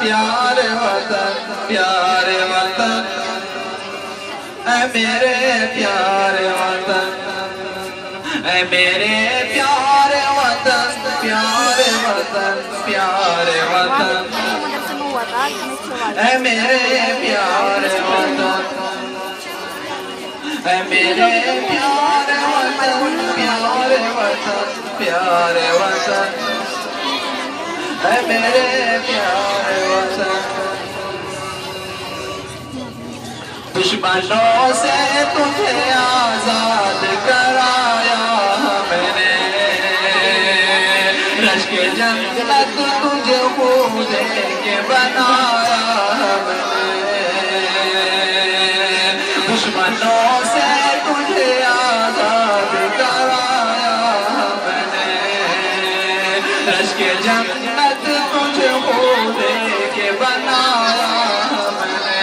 प्यारे वतन, प्यारे वतन, ऐ मेरे प्यारे वतन, ऐ मेरे प्यारे वतन, प्यारे वतन, प्यारे वतन, ऐ मेरे प्यारे वतन, ऐ मेरे प्यारे वतन, प्यारे वतन, प्यारे वतन, ऐ मेरे प्यारे वतन। दुश्मनों से तुझे आजाद कराया हमने, रश्क जन्नत तुझे खुद के बनाया हमने। दुश्मनों से तुझे आजाद कराया हमने, रश्क जन्नत तुझे खुद के बनाया हमने।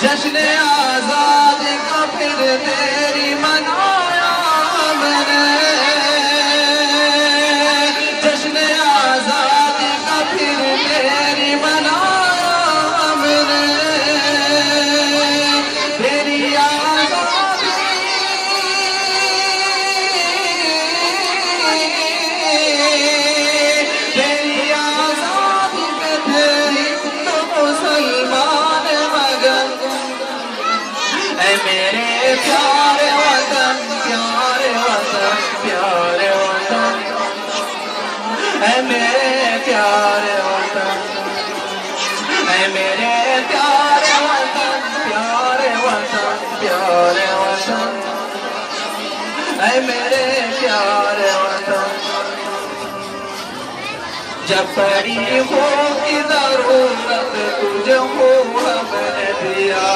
जश्न आजाद का फिर तेरी मनाया हमने, जश्न आजाद का फिर तेरी मनाया हमने। तेरी आजादी तेरी आजादी पे थे हिंदू मुसलमान मगन। ऐ मेरे प्यारे वतन, प्यारे वतन, प्यारे वतन, ऐ मेरे प्यारे वतन, ऐ मेरे प्यारे वतन, प्यारे वतन, प्यारे वतन, ऐ मेरे प्यारे वतन। जब बड़ी हो की जरूरत तुझे हो हमने दिया,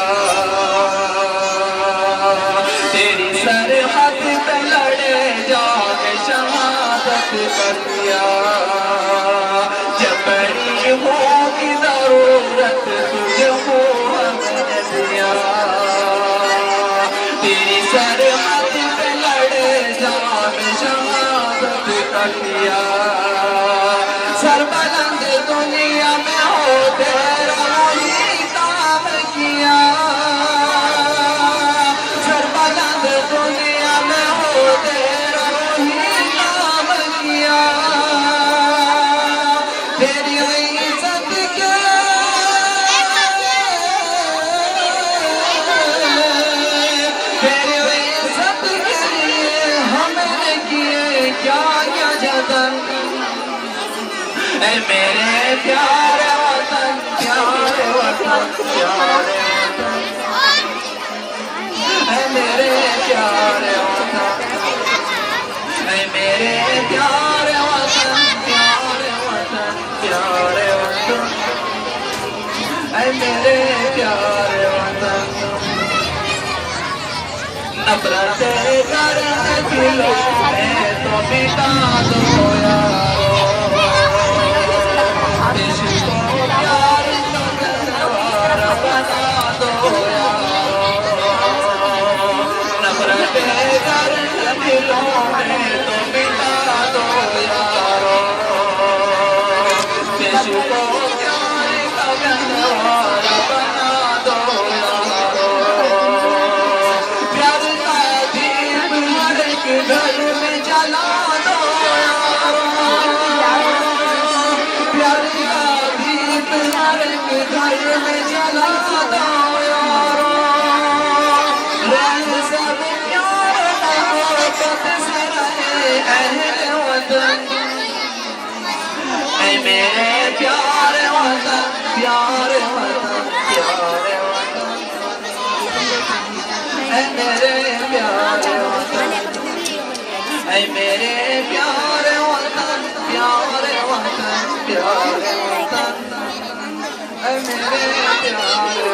तेरी सरहद पे लड़े जाके शहादत कर दिया। जब बड़ी हो की जरूरत तुझे हो हमने दिया, तेरी सरहद पे लड़े जाके शहादत कर दिया। सरबलंद दुनिया में हो तेरा वही काम किया, सरबलंद दुनिया में हो तेरा वही काम किया। तेरी इज्जत के तेरी इज्जत के लिए हमने किए क्या क्या जतन। ऐ मेरे प्यारे वतन, प्यारे वतन, प्यारे वतन, ऐ मेरे प्यारे वतन, ऐ मेरे प्यारे वतन, प्यारे वतन, प्यारे वतन, ऐ मेरे प्यारे वतन। नफरतें करने दिलों में तो मिटा दो यारो, घर में जला दो यारो, प्यार का दीप हर एक घर में जला दो यारो। रहे सब प्यार मोहब्बत से रहे अहले वतन। ऐ मेरे प्यारे वतन, प्यारे वतन, प्यारे वतन, ऐ मेरे प्यारे वतन, ऐ मेरे प्यारे वतन, प्यारे वतन, प्यारे वतन, ऐ मेरे प्यारे